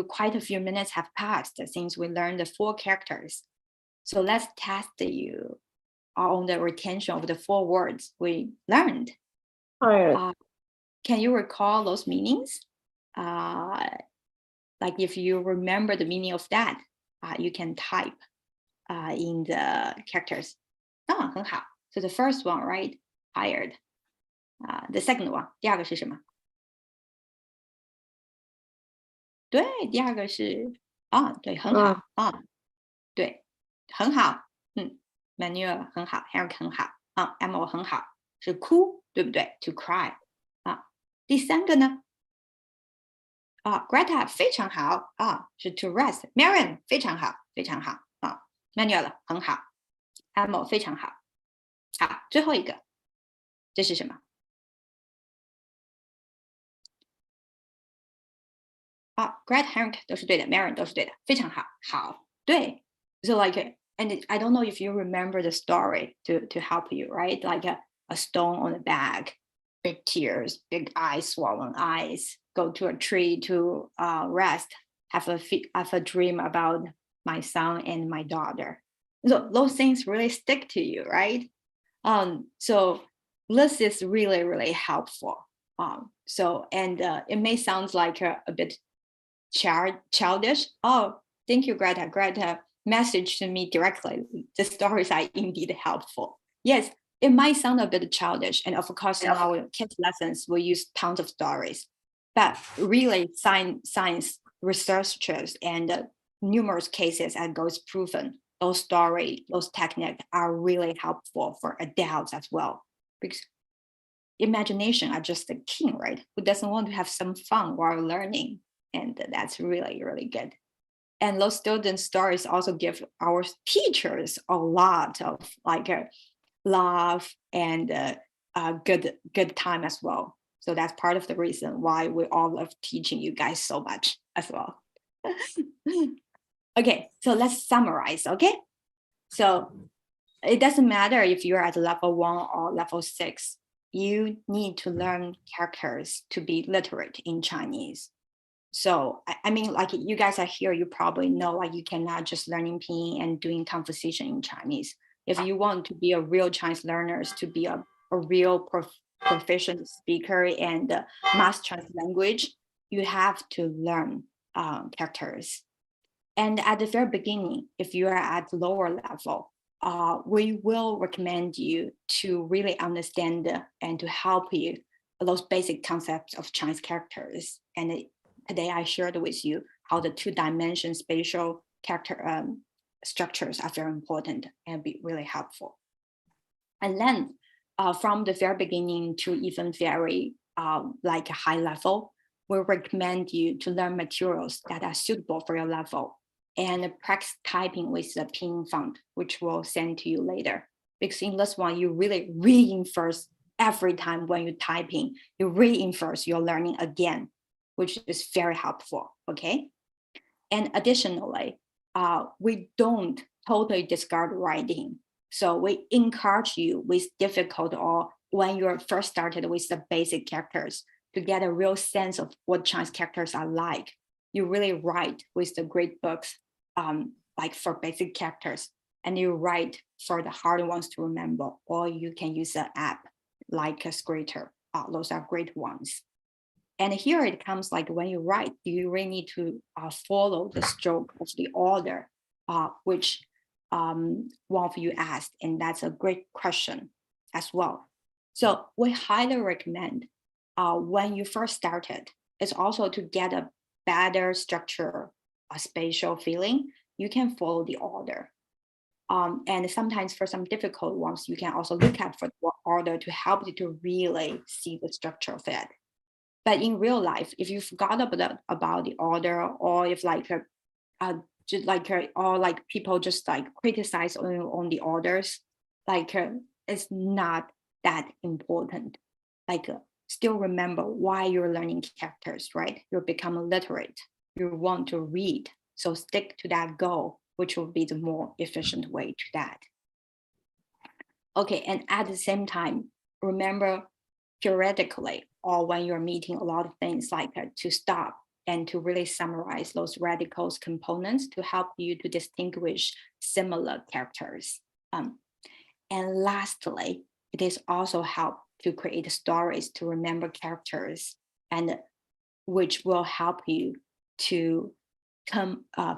quite a few minutes have passed since we learned the 4 characters. So let's test you on the retention of the 4 words we learned. Can you recall those meanings? Like if you remember the meaning of that, you can type in the characters. 很好. So the first one, right? Hired. The second one, 第二个是什么？对，第二个是对，很好对，很好，Manuel 很好 ，Eric 很好，Emma 很好，是哭，对不对 ？To cry 第3个呢Greta 非常好是 to rest，Marian 非常好，非常好Manuel 很好，Emma 非常好，好，最后一个，这是什么？Greta Eric 都是对的 ，Marian 都是对的，非常好，好，对。So like, and I don't know if you remember the story to help you, right? Like a stone on the back, big tears, big eyes, swollen eyes, go to a tree to rest, have a dream about my son and my daughter. So those things really stick to you, right? So this is really, really helpful. So, and it may sound like a bit childish. Oh, thank you, Greta. Greta messaged to me directly. The stories are indeed helpful. Yes, it might sound a bit childish. And of course, in our kids lessons, we use tons of stories. But really, science researchers and numerous cases at GoEast proven those stories, those techniques are really helpful for adults as well. Because imagination are just the king, right? Who doesn't want to have some fun while learning? And that's really, really good. And those student stories also give our teachers a lot of like love and good time as well. So that's part of the reason why we all love teaching you guys so much as well. Okay, so let's summarize, okay? So it doesn't matter if you're at level 1 or level 6, you need to learn characters to be literate in Chinese. So, I mean, like you guys are here, you probably know, like you cannot just learning pinyin and doing conversation in Chinese. If you want to be a real Chinese learners, to be a real proficient speaker and master Chinese language, you have to learn characters. And at the very beginning, if you are at lower level, we will recommend you to really understand and to help you those basic concepts of Chinese characters. And today I shared with you how the 2-dimension spatial character structures are very important and be really helpful. And then from the very beginning to even very like a high level, we recommend you to learn materials that are suitable for your level and practice typing with the pinyin font, which we'll send to you later. Because in this one, you really reinforce every time when you're typing, you reinforce your learning again, which is very helpful, okay? And additionally, we don't totally discard writing. So we encourage you with difficult or when you're first started with the basic characters to get a real sense of what Chinese characters are like. You really write with the great books, like for basic characters, and you write for the hard ones to remember, or you can use an app like a Scritter. Those are great ones. And here it comes like when you write, you really need to follow the stroke of the order, which one of you asked, and that's a great question as well. So we highly recommend when you first started, is also to get a better structure, a spatial feeling, you can follow the order. And sometimes for some difficult ones, you can also look at for the order to help you to really see the structure of it. But in real life, if you forgot about the order, or if like or like people just like criticize on the orders, like it's not that important. Like still remember why you're learning characters, right? You become literate. You want to read, so stick to that goal, which will be the more efficient way to that. Okay, and at the same time, remember periodically, or when you're meeting a lot of things, like to stop and to really summarize those radicals components to help you to distinguish similar characters. And lastly, it is also help to create stories to remember characters, and which will help you to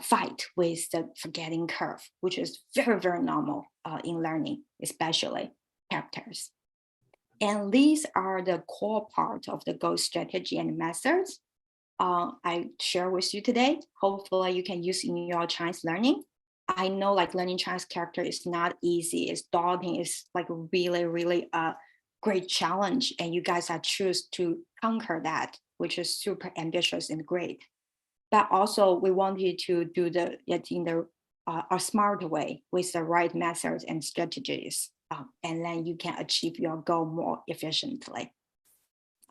fight with the forgetting curve, which is very, very normal in learning, especially characters. And these are the core part of the Go strategy and methods I share with you today. Hopefully you can use in your Chinese learning. I know like learning Chinese character is not easy. It's daunting. It's like really, really a great challenge. And you guys are choose to conquer that, which is super ambitious and great. But also we want you to do it in the a smart way with the right methods and strategies. And then you can achieve your goal more efficiently.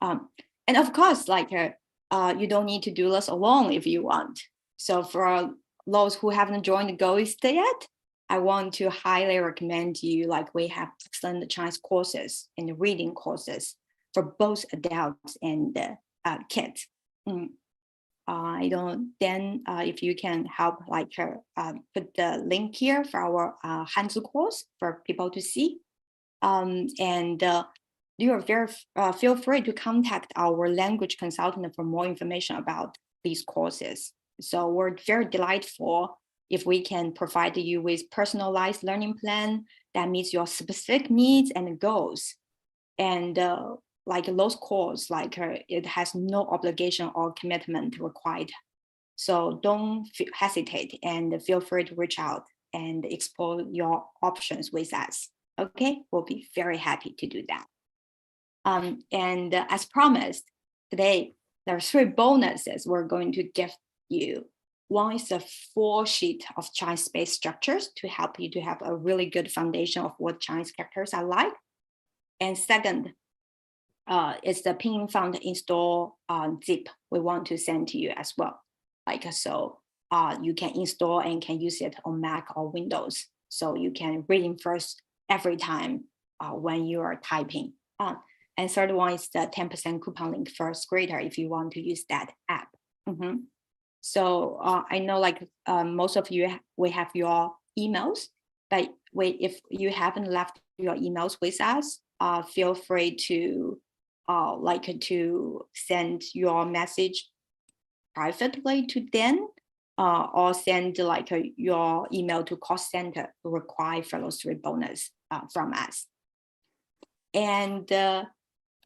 And of course, like you don't need to do this alone if you want. So for those who haven't joined the GoEast yet, I want to highly recommend you, like we have excellent Chinese courses and reading courses for both adults and kids. If you can help like put the link here for our Hanzi course for people to see. You are very feel free to contact our language consultant for more information about these courses. So we're very delightful if we can provide you with personalized learning plan that meets your specific needs and goals. And like those courses, like it has no obligation or commitment required. So don't hesitate and feel free to reach out and explore your options with us. Okay, we'll be very happy to do that. And as promised, today there are 3 bonuses we're going to give you. One is a full sheet of Chinese space structures to help you to have a really good foundation of what Chinese characters are like. And second, is the pinyin font install zip we want to send to you as well. Like so, you can install and can use it on Mac or Windows. So you can reinforce every time when you are typing. And third one is the 10% coupon link for Scritter if you want to use that app. So I know like most of you, we have your emails, but if you haven't left your emails with us, feel free to to send your message privately to Dan or send like your email to call center to require for those 3 bonus from us. And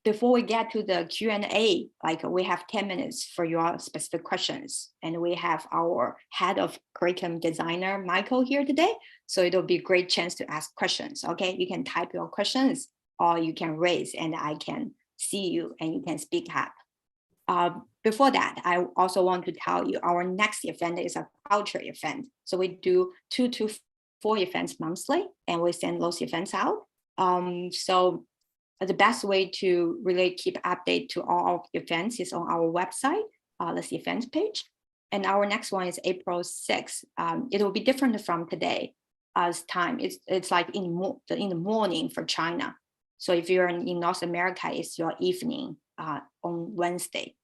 before we get to the Q&A, like we have 10 minutes for your specific questions. And we have our head of curriculum designer, Michael, here today. So it'll be a great chance to ask questions, okay? You can type your questions or you can raise and I can see you and you can speak up. Before that, I also want to tell you our next event is a culture event. So we do 2 to 4 events monthly and we send those events out. So the best way to really keep update to all events is on our website, this events page. And our next one is April 6th. It will be different from today as time. It's like in the morning for China. So if you're in North America, it's your evening on Wednesday.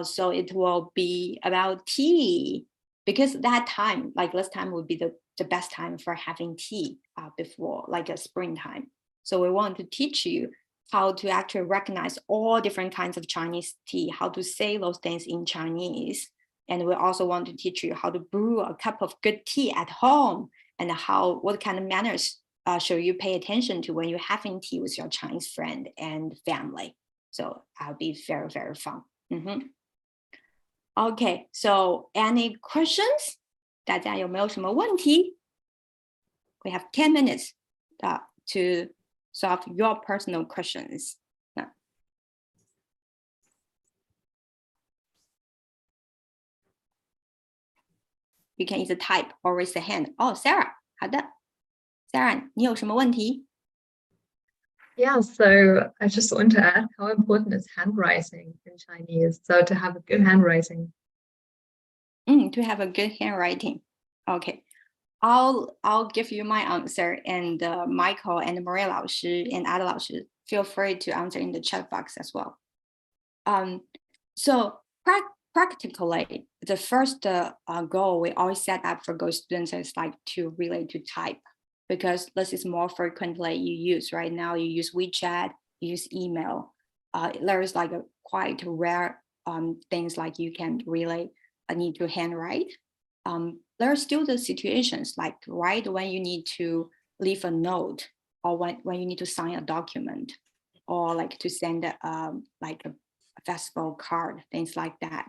So it will be about tea, because that time, like this time would be the best time for having tea before, like a springtime. So we want to teach you how to actually recognize all different kinds of Chinese tea, how to say those things in Chinese. And we also want to teach you how to brew a cup of good tea at home and what kind of manners should you pay attention to when you're having tea with your Chinese friend and family. So that'll be very, very fun. Okay, so any questions? 大家有没有什么问题? We have 10 minutes to solve your personal questions. You can either type or raise the hand. Oh, Sarah, 好的 Sarah, 你有什么问题? Yeah, so I just want to add, how important is handwriting in Chinese? So to have a good handwriting. To have a good handwriting. Okay, I'll give you my answer, and Michael and Maria 老师 and other 老师 feel free to answer in the chat box as well. So practically, the first goal we always set up for Go students is like to relate to type, because this is more frequently you use. Right now you use WeChat, you use email. There is like a quite rare things like you can really need to handwrite. There are still the situations like right when you need to leave a note, or when you need to sign a document, or like to send like a festival card, things like that.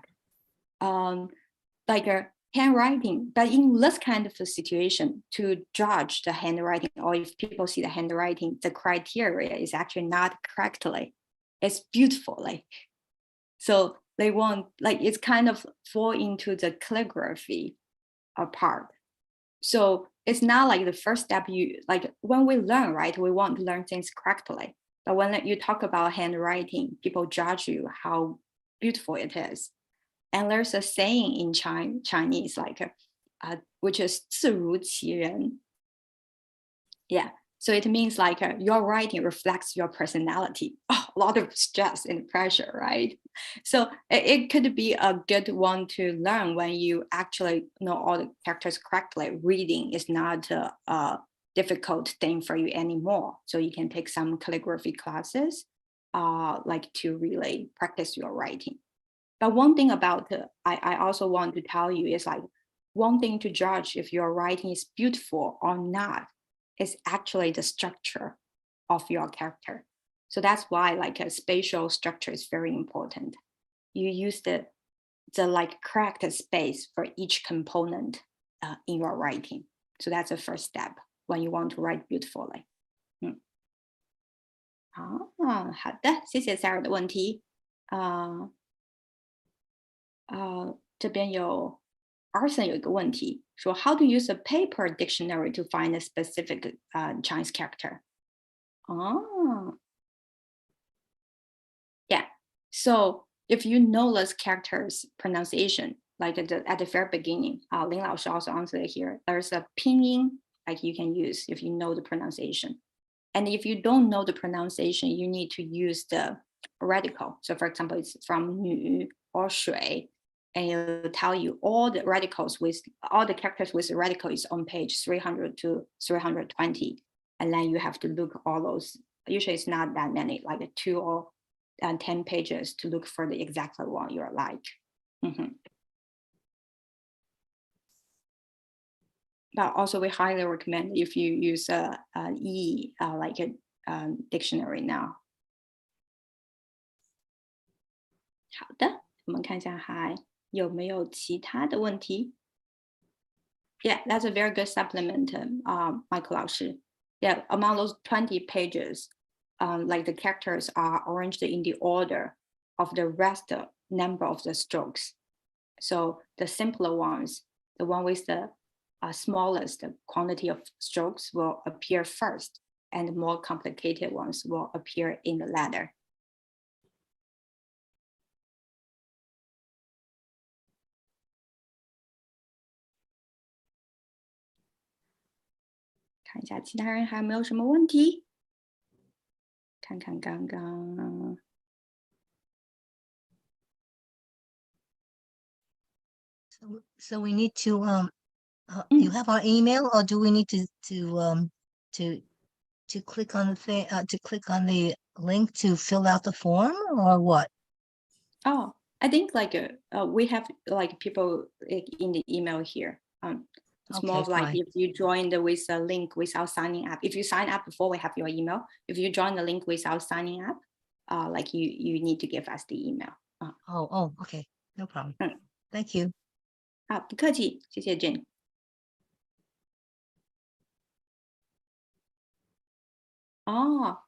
Like a handwriting, but in this kind of a situation, to judge the handwriting, or if people see the handwriting, the criteria is actually not correctly, it's beautifully. So they want, like, it's kind of fall into the calligraphy part. So it's not like the first step like when we learn, right, we want to learn things correctly. But when you talk about handwriting, people judge you how beautiful it is. And there's a saying in Chinese, like, which is 字如其人. Yeah, so it means like your writing reflects your personality. Oh, a lot of stress and pressure, right? So it could be a good one to learn when you actually know all the characters correctly. Reading is not a difficult thing for you anymore. So you can take some calligraphy classes, like to really practice your writing. But one thing about I also want to tell you is like, one thing to judge if your writing is beautiful or not is actually the structure of your character. So that's why like a spatial structure is very important. You use the like correct space for each component in your writing. So that's the first step when you want to write beautifully. 好的，谢谢 Sarah 的问题。这边有 Arson 有一个问题，说 How to use a paper dictionary to find a specific Chinese character? Yeah. So if you know this character's pronunciation, like at the very beginning, Lin Lao Shi also answered it here. There's a pinyin like you can use if you know the pronunciation. And if you don't know the pronunciation, you need to use the radical. So for example, it's from 女 or 水. And it'll tell you all the radicals with all the characters with the radical is on page 300 to 320. And then you have to look all those. Usually it's not that many, like 2 or 10 pages to look for the exact one you're like. but also we highly recommend if you use like a dictionary now. 好的，我们看一下还有没有其他的问题。Yeah, that's a very good supplement, Michael 老师. Yeah, among those 20 pages, like the characters are arranged in the order of the rest number of the strokes. So the simpler ones, the one with the smallest quantity of strokes will appear first, and the more complicated ones will appear in the latter. 看一下其他人还有没有什么问题？看看刚刚。So we need to you have our email, or do we need to click on the thing to click on the link to fill out the form, or what? Oh, I think like we have like people in the email here. It's Okay, more of like fine. if you joined with a link without signing up. If you sign up before we have your email, if you join the link without signing up, like you need to give us the email. Oh, okay, no problem. Thank you. 好，不客气，谢谢 Jane。哦。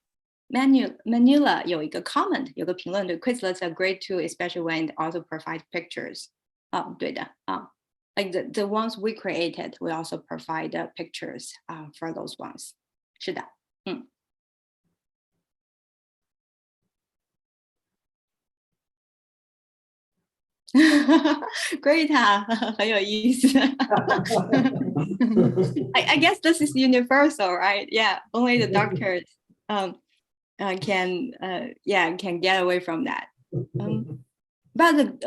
Manila 有一个 comment， 有个评论对 Quizlet are great too, especially when they also provide pictures. 对的like the ones we created, we also provide pictures for those ones. 是的，Great 很有意思。I guess this is universal, right? Yeah, only the doctors can get away from that. But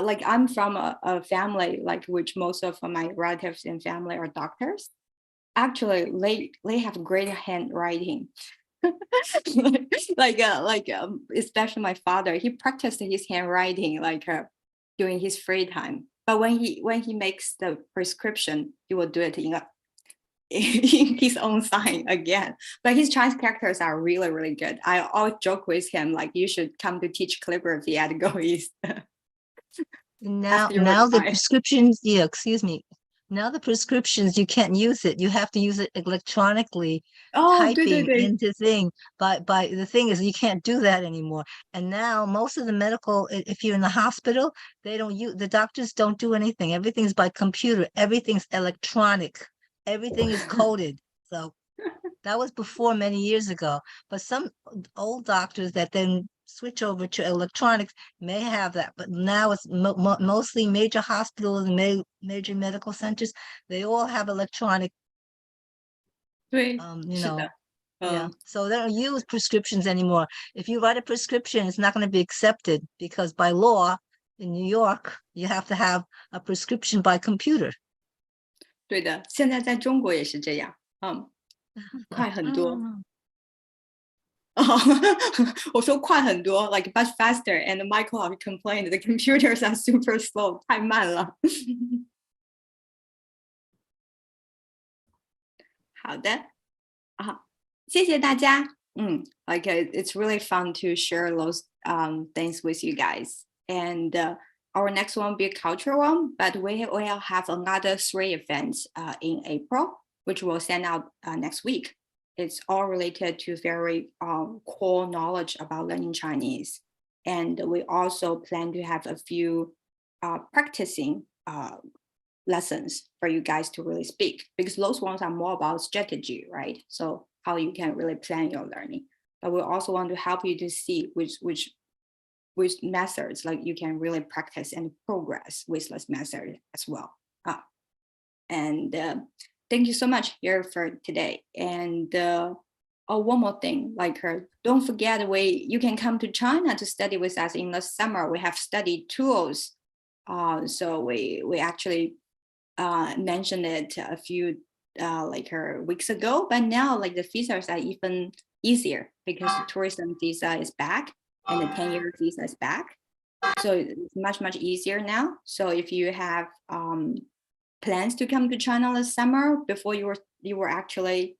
like I'm from a family like which most of my relatives and family are doctors. Actually, they have great handwriting. like especially my father, he practiced his handwriting like during his free time. But when he makes the prescription, he will do it in his own sign again. But his Chinese characters are really, really good. I always joke with him like you should come to teach calligraphy at GoEast. Now the prescriptions, excuse me. Now the prescriptions, you can't use it. You have to use it electronically, typing into thing. But the thing is, you can't do that anymore. And now most of the medical, if you're in the hospital, the doctors don't do anything. Everything's by computer. Everything's electronic. Everything is coded. So that was before many years ago. But some old doctors that then switch over to electronics may have that, but now it's mostly major hospitals and major medical centers. They all have electronic. 对， yeah. So they don't use prescriptions anymore. If you write a prescription, it's not going to be accepted because by law in New York, you have to have a prescription by computer. 对的，现在在中国也是这样，快很多。我说快很多 like much faster, and Michael complained the computers are super slow, 太慢了。好的，谢谢大家。like it's really fun to share those things with you guys. And our next one will be a cultural one, but we will have another 3 events in April, which we'll send out next week. It's all related to very core knowledge about learning Chinese. And we also plan to have a few practicing lessons for you guys to really speak, because those ones are more about strategy, right? So how you can really plan your learning. But we also want to help you to see which methods like you can really practice and progress with this method as well. And thank you so much here for today. And one more thing, like don't forget you can come to China to study with us in the summer. We have study tools. So we actually mentioned it a few weeks ago, but now like the visas are even easier because the tourism visa is back and the 10-year visa is back. So it's much easier now. So if you have plans to come to China this summer before you were actually?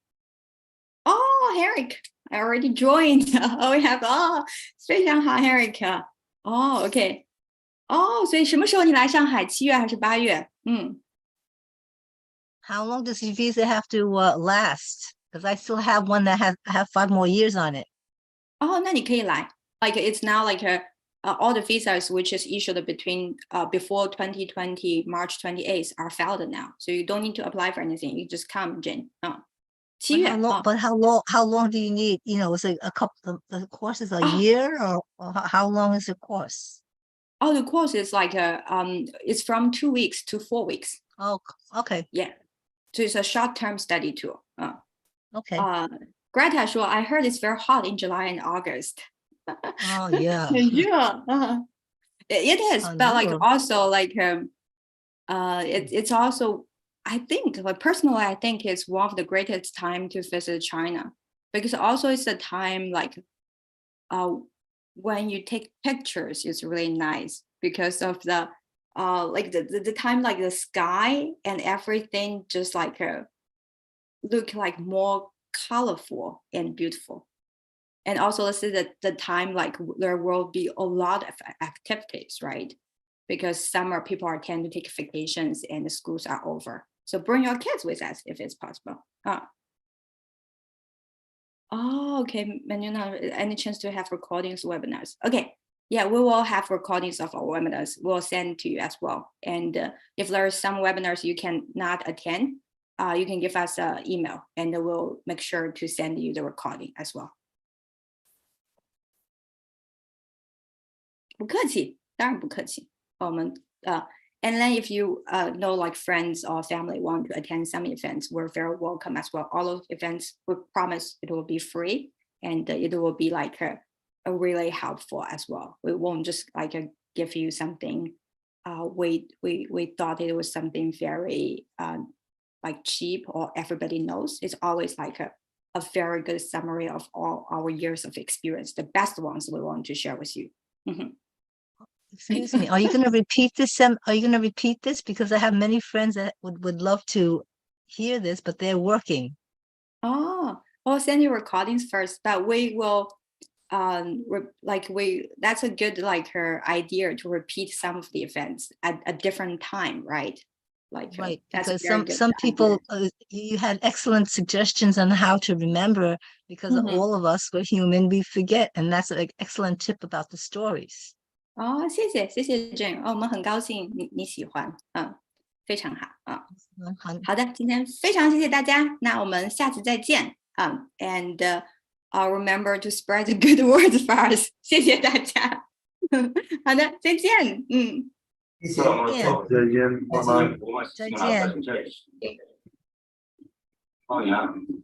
Oh, Eric, I already joined. Oh, we have 非常好 Eric. Oh, okay. 所以什么时候你来上海？7月还是8月？ How long does your visa have to last? Because I still have one that have 5 more years on it. 那你可以来。Like it's now like all the visas which is issued between before 2020 March 28th are filed now, so you don't need to apply for anything. You just come, Jane. 7 月。But how long do you need? You know, is it a couple? The course is a year, or how long is the course? The course is like it's from 2 weeks to 4 weeks. Oh, okay. Yeah, so it's a short-term study tour. Okay. Greta 说 I heard it's very hot in July and August. Oh yeah. Yeah. It is, but like also like it's also, I think, like personally I think it's one of the greatest time to visit China, because also it's a time like when you take pictures, it's really nice because of the like the time, like the sky and everything just like look like more colorful and beautiful. And also let's say that the time like there will be a lot of activities, right? Because summer people are tend to take vacations and the schools are over. So bring your kids with us if it's possible. Okay, Manuela, any chance to have recordings webinars? Okay, yeah, we will have recordings of our webinars. We'll send to you as well. And if there are some webinars you cannot attend, you can give us an email and we'll make sure to send you the recording as well. 不客气，当然不客气。我们And then if you know like friends or family want to attend some events, we're very welcome as well. All of events, we promise it will be free and it will be like a really helpful as well. We won't just like give you something. We thought it was something very like cheap or everybody knows. It's always like a very good summary of all our years of experience, the best ones we want to share with you. Excuse me, are you going to repeat this? Are you going to repeat this? Because I have many friends that would love to hear this, but they're working. We'll send you recordings first, but we will that's a good like her idea to repeat some of the events at a different time, right? Like right, that's because some people you had excellent suggestions on how to remember, because all of us, we're human, we forget, and that's an excellent tip about the stories. 谢谢 Jane， 我们很高兴你喜欢，非常好啊。好的，今天非常谢谢大家，那我们下次再见，and remember to spread the good words for us， 谢谢大家。好的，再见，再见。